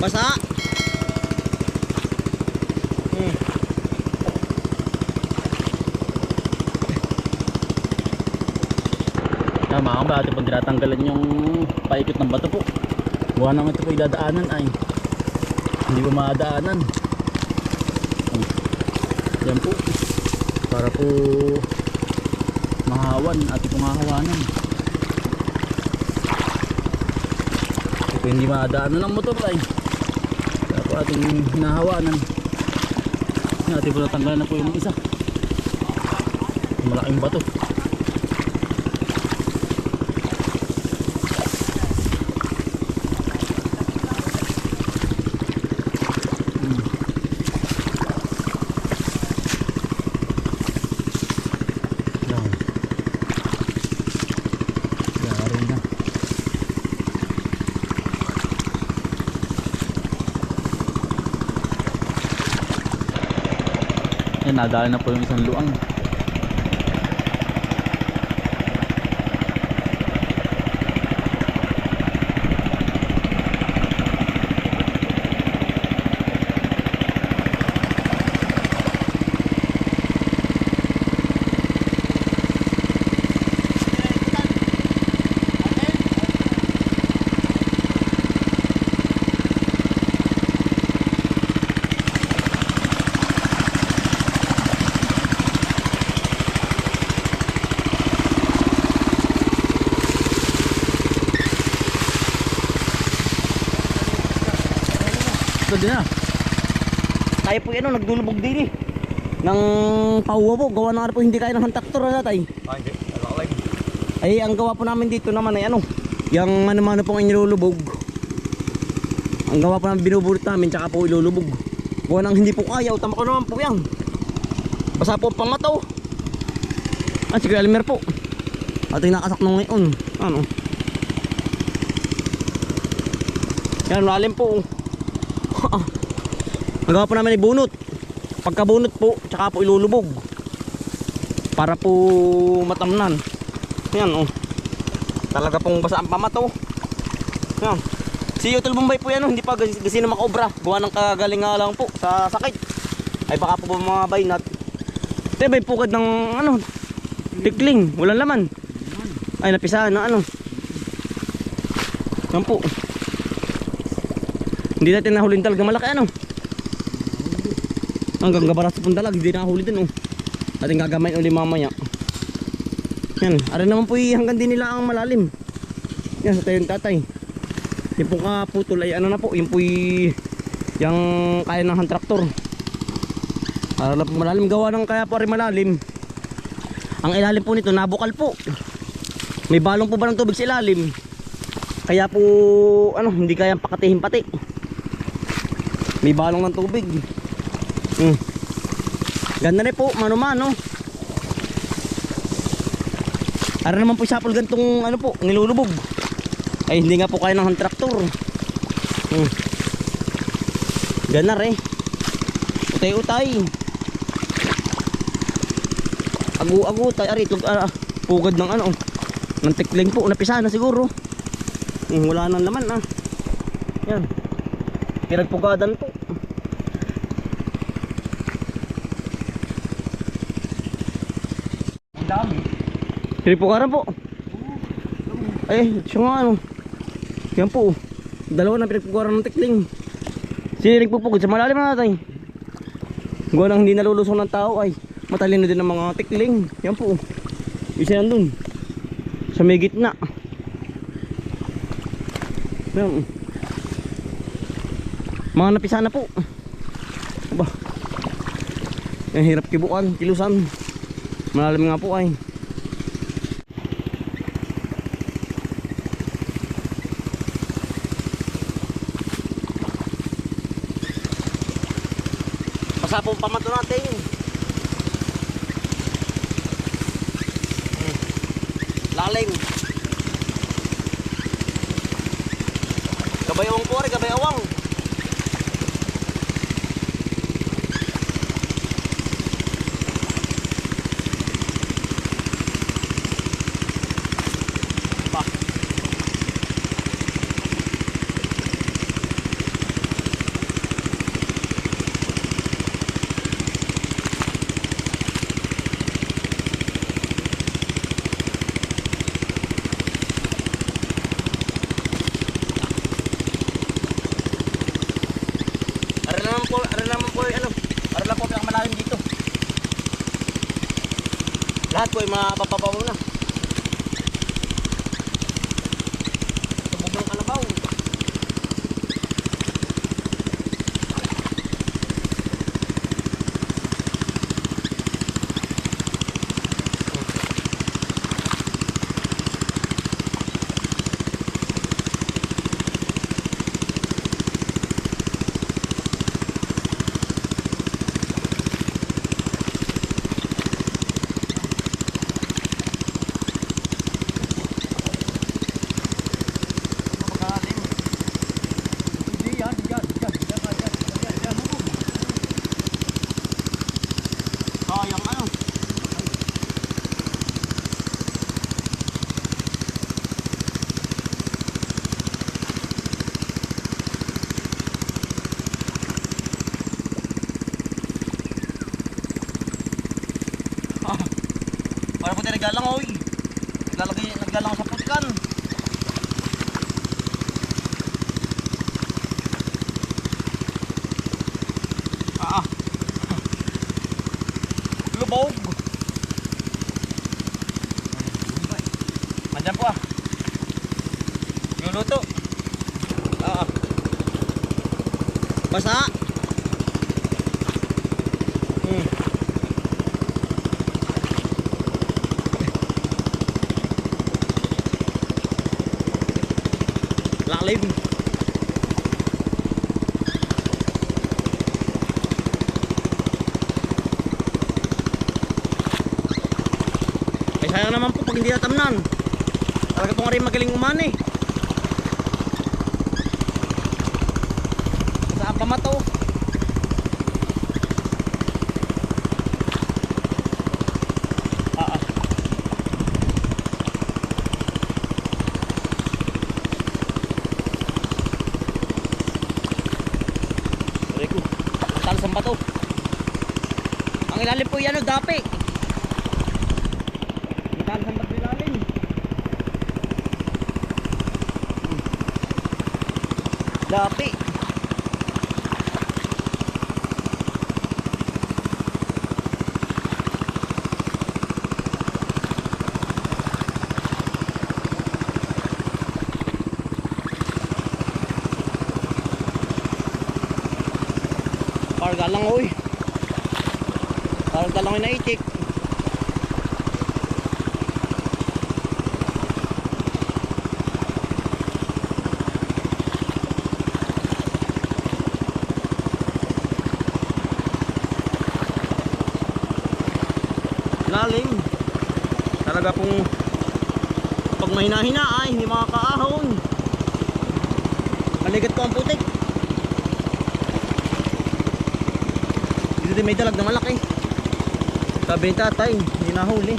basa. Tama ka ba ate pag tinatanggalan yung paikot ng bato po. Buwan naman ito po idadaanan ay hindi ba madaanan. Yan po. Para po mahawan at ito mahawanan. Ito hindi madaanan ng motor ay. Kaya po ating hinahawanan. Ating po natanggalan na po yung isa. Malaking bato. Yan, nadali na po yung isang luang. Din na. Tayo po yan nagdulubog din eh. Nang pauwa po, gawa na nga po hindi kaya ng traktor na tatay. Hindi, alakay. Ay ang gawa po namin dito naman ay yung mano-mano pong inilulubog. Ang gawa po namin binubulot namin tsaka po ilulubog. Gawa nang hindi po kaya, utama ko naman po yan. Basa po ang pangataw. Si Kuya Elmer po. Ating nakasak nung ngayon. Yan, lalim po. Ang gawa po namin ay bunot. Pagkabunot po, tsaka po ilulubog para po matamnan. Yan talaga pong basa ang pamato. Yan. Si Utol Bombay po yan hindi pa gasino makobra. Gawa ng kagaling nga lang po sa sakit. Ay baka po mga baynat. Ito may pukad ng tikling, walang laman. Ay napisahan na yan po. Hindi natin nahulin talaga malaki hanggang gabaras sa pundalag hindi nakahuli din ating gagamain uli mamaya. Yan, arin naman po hanggang din nila ang malalim. Yan sa tayo yung tatay. Yung pong kaputol ay na po, yung po yung kaya ng hand traktor. Para po malalim gawa ng kaya po rin malalim. Ang ilalim po nito nabukal po. May balong po ba ng tubig sa ilalim? Kaya po hindi kayang pakatihin pati. May balong ng tubig. Ganda rin po, mano-mano. Ara naman po sapol gantong po, nilulubog. Ay hindi nga po kaya ng hand traktor. Ganda rin. Utay-utay. Agu-agutay. Ari, pugad ng ng tikling po, napisa na siguro. Wala nang laman Yan. Pinagpugadan po. Dami. Pinipukaran po. Ay, siya nga yan po. Dalawa na pinagpukaran ng tikling. Sinirig po sa malalim na natin. Gawa nang hindi nalulusong ng tao ay matalino din ng mga tikling. Yan po. Isa yan dun. Sa may gitna. Yan. Mga napisa na po. Aba. Ang hirap kibukan, kilusan. Malalim nga po ay. Basa po pamato natin. Lalim. Gabayawang po rin, gabayawang. Lahat po ay mapapabaw na. Tubog ng kalabaw. Sayang ano. Para po tayo naglalang oy. Naglalang sa putikan. Lubog. Mandyan po ah. Luluto. Basta. Lalim. Sayang naman po pag hindi natamnan. Talaga po nga rin magaling umani. Saan pa mato? Sorry ko. Talas ang bato. Ang ilalim po yan o dapi. Dapi. Parga lang oy. Parga lang na itik. Lalim. Talaga pong pag mahina-hina ay hindi makakaahon. Maligat po ang putik. Dito din may dalag na malaki. Sabi ni tatay, hindi nahuli.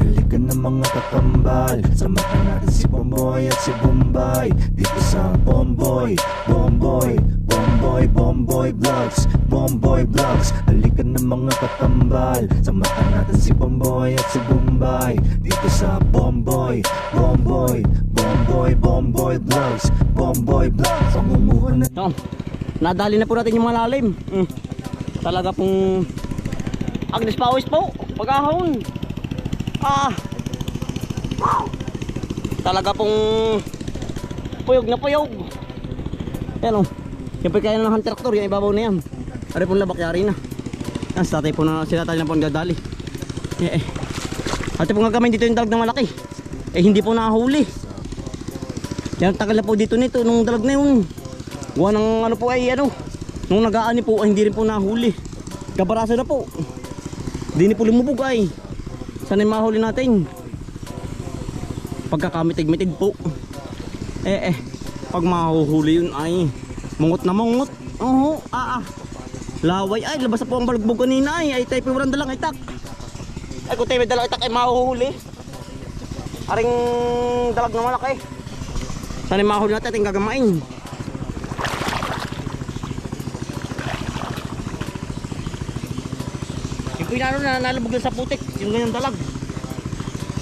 Dalikan ng mga kakambal, samahan natin si Bomboy at si Bombay. Dito sa Bomboy, Bomboy, Bomboy, Bomboy Vlogs, Bomboy Vlogs. Dalikan ng mga kakambal, samahan natin si Bomboy at si Bombay. Dito sa Bomboy, Bomboy, Bomboy, Bomboy Vlogs, Bomboy Vlogs. Pangumuhan na. So, nadali na po natin yung malalim. Talaga pong agnes pawis po pag-ahon. Talaga pong puyog na puyog. Yan o. Yan po kaya ng hunter tractor. Yung ibabaw na yan. Ari pong labak yari na. Yan si tatay po na, si tatay na po nagdadali. Ate po nga kami dito yung dalag na malaki. Hindi po nakahuli. Yan tagal na po dito nito nung dalag na yun. Gawa ng ano po ay ano. Nung nag-aani po ay hindi rin po nahuli. Kabaraso na po. Hindi po lumubog ay. Sana yung mahuli natin. Pagkakamitig-mitig po. Pag mahuhuli yun ay mungot na mungot. Laway ay labas na po ang balugbog kanina ay tayo po walang dalang itak. Ay kung tayo may dalang itak ay mahuhuli. Aring dalag na malaki. Sana yung mahuli natin ating gagamain. Yung pinano na nalabog lang sa putik. Yung ganyan dalag.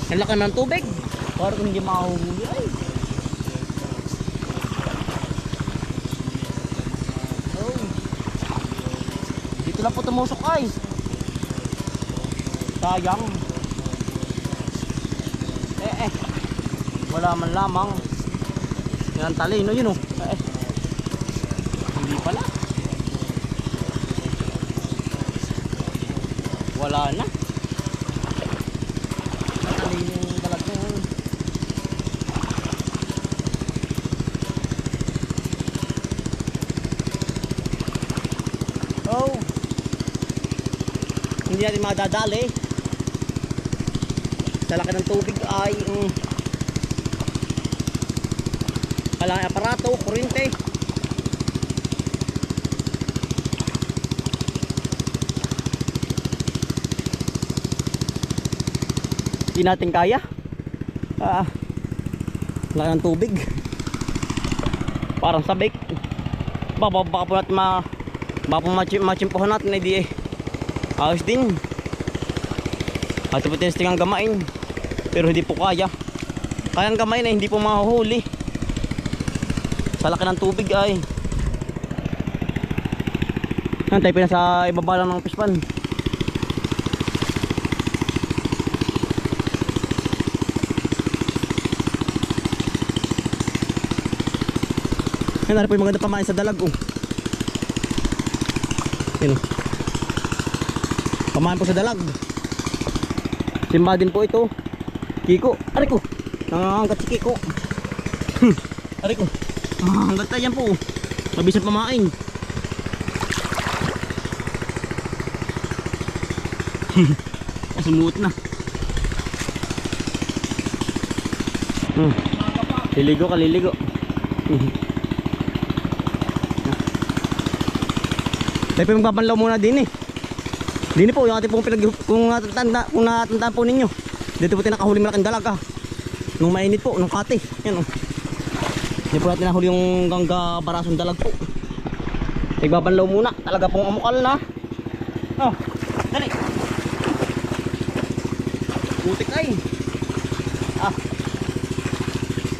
Ang laki ng tubig. Para kung hindi mahuhuli ay. Wala po tumusok ay. Sayang. Wala man lamang. Yan ang talino yun oh. Hindi pala. Wala na. Talino yung dalag na yun. Oh. Hindi natin madadali. Sa laki ng tubig ay kailangan aparato, kuryente. Hindi natin kaya. Laki ng tubig. Parang sabik. Baka po natin machimpuhan natin ay di ayos din. At po testing ang gamain. Pero hindi po kaya. Kaya ang gamain ay hindi po mahuhuli. Sa laki ng tubig ay. Yan tayo pinasa ibaba lang ng pispan. Yan na po yung maganda pamain sa dalag oh. Yan oh. Pamain po sa dalag. Simba din po ito. Kiko, aray ko. Nangangagat si Kiko. Aray ko. Hanggat tayo yan po. Mabisang pamain. Sumuot na. Liligo ka, liligo. Tayo po magpapanlaw muna din eh. Dini po, yung ating pong kung natatandaan po ninyo. Dito po tinakahuli malaking dalag nung mainit po, nung kate. Yan o. Hindi po natin nahuli yung gangga barasong dalag po. Nagbabanlaw muna. Talaga pong amukal na. Oh, dali. Putik ay.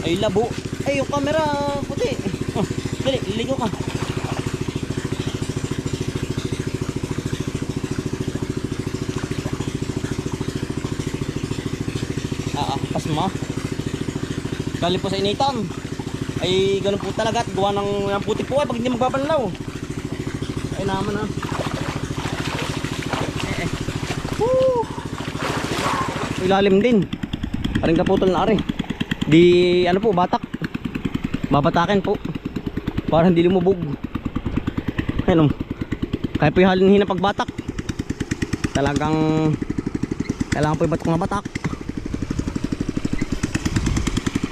Ay labo. Ay yung camera puti. Oh, dali, liligo ka. Pasma. Galing po sa initan. Ay ganun po talaga at gawa ng putik po ay pag hindi magbabanlaw. Ay naman ilalim din. Aring kaputol na ari. Di ano po batak. Babatakin po. Para hindi lumubog. Ayun. Kaya po ihalin na pagbatak. Talagang kailangan po ibatok na batak.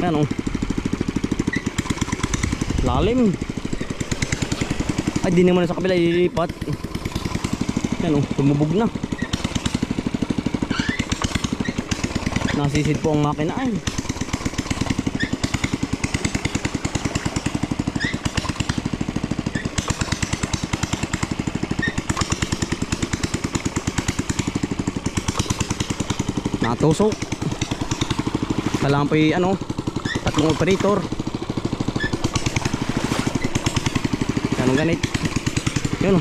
Yan o. Lalim. Ay di naman sa kabila ililipat. Yan o. Tumubog na. Nasisid po ang makina ay. Natusok. Kailangan po yung ano, tatlong operator. Yan ang ganit. Yun o.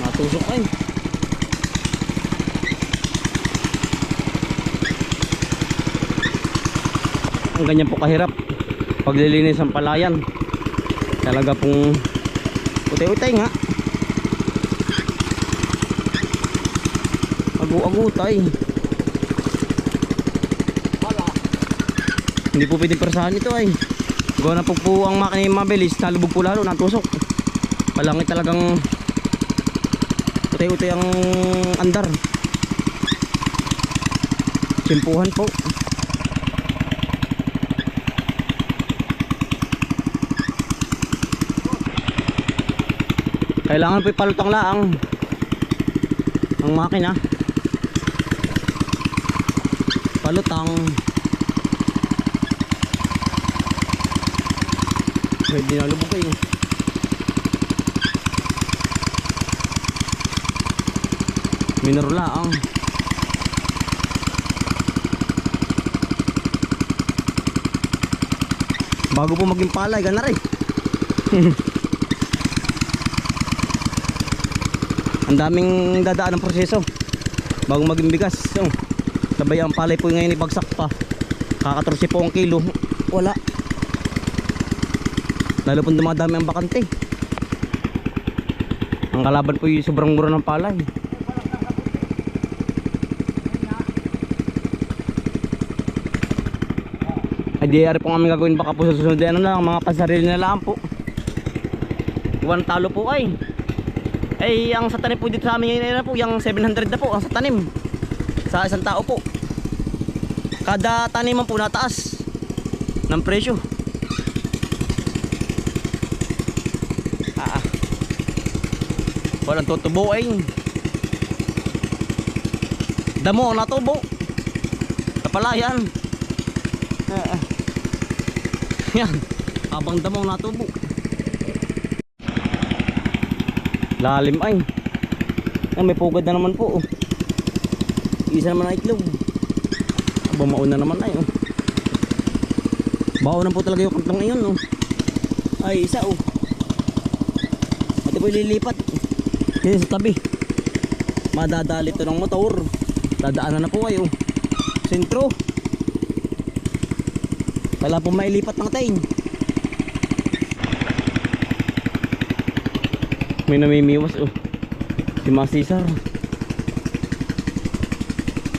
Natusok ay. Ang ganyan po kahirap paglilinis ang palayan. Talaga pong utay-utay nga. Agu-agutay. Hindi po pwedeng persahan ito ay. Gawa na po ang makina mabilis, nalubog po lalo, natusok. Palangit talagang utay-utay ang andar. Simpuhan po. Kailangan po ipalutang laang ang makina. Palutang. Pwede na lubog kayo. Minor laang. Bago po maging palay, gana rin. Ang daming dadaan ng proseso bago maging bigas. So, sabay ang palay po ngayon ibagsak pa. Kakatorsi po ang kilo. Wala. Lalo pong dumadami ang bakante. Ang kalaban po yung sobrang mura ng palay. Ay di ari po kami gagawin baka po sa susunod ano lang, mga pasarili na lang po. Iwan talo po ay. Ay ang sa tanim po dito sa amin ngayon na po, yung 700 na po ang sa tanim. Sa isang tao po. Kada taniman po nataas ng presyo. Walang tutubo ay. Damo na tubo. Kapalayan. Yan. Abang damo na tubo. Lalim ay. May pugad na naman po. Isa naman na itlog. Bumaon na naman ay. Baon na po talaga yung kantong iyon. Ay isa Ito po ililipat. Yan sa tabi. Madadali ito ng motor. Dadaanan na po kayo. Sentro. Wala po mailipat ng taing. May namimiwas si Masisar.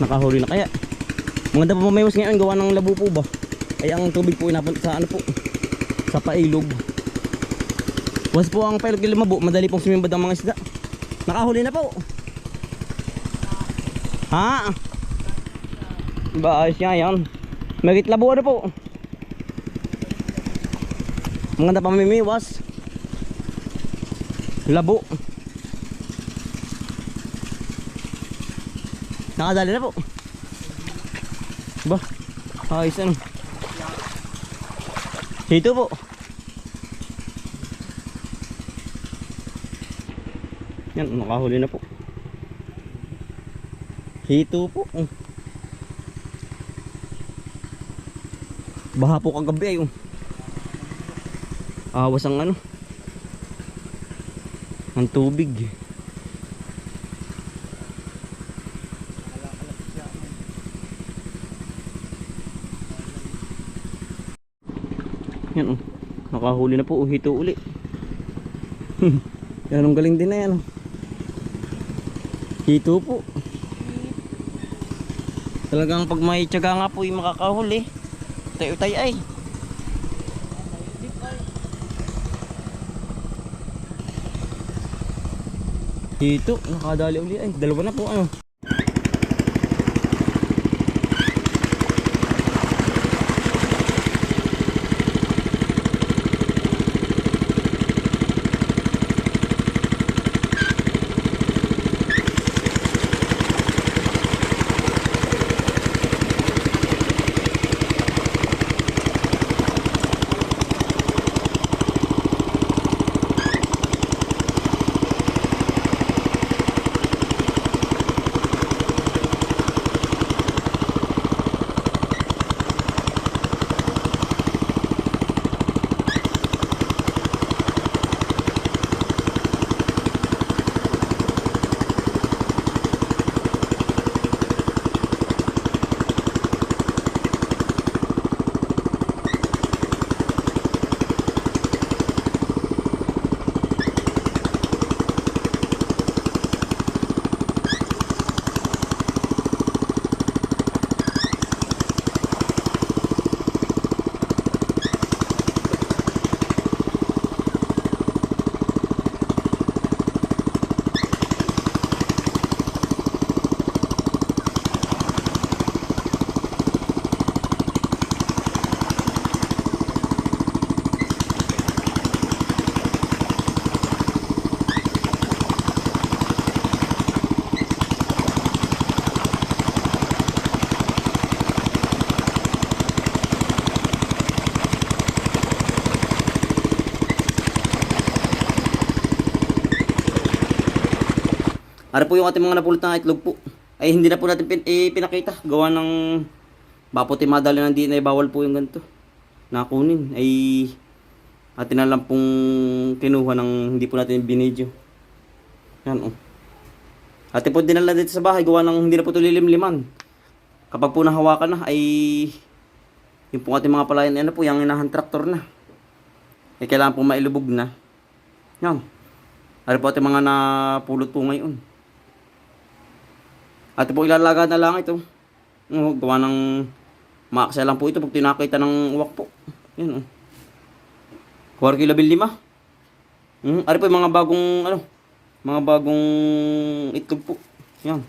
Nakahuli na kaya. Maganda po mamiwas ngayon gawa ng labo po ba. Ay ang tubig po inapunta sa ano po, sa pailog. Was po ang pailog ng Limabo. Madali pong sumimbad ang mga isda. Nakahuli na po. Ha? Ba ayos nga yan. Magit labo na po. Maganda pa mamimiwas. Labo. Nakadali na po. Ba? Ayos ano. Dito po. Yan, nakahuli na po. Hito po. Baha po kagabi ay. Awas ang ano. Ang tubig. Yan nakahuli na po. Hito uli. Yan ang galing din na yan. Hito po. Talagang pag may tiyaga nga po yung makakahuli. Tayo-tayo ay. Hito, nakadali uli ay. Dalawa na po ano. Ano po yung ating mga napulot na itlog po. Ay hindi na po natin pinakita. Gawa ng baputi madali ng di na bawal po yung ganito. Nakunin. Ay atin na lang pong kinuha ng hindi po natin binidyo. Yan Ate po dinala dito sa bahay, gawa ng hindi na po ito lilimliman. Kapag po nahawakan na, ay yung po ating mga palayan, ano po, yung inahan traktor na. Eh, kailangan po mailubog na. Yan. Ari po ating mga napulot po ngayon. Ate po ilalaga na lang ito. Gawa ng makakasya lang po ito pag tinakita ng uwak po. Yan, 4 kilo 5. Ari po yung mga bagong, mga bagong itlog po. Yan.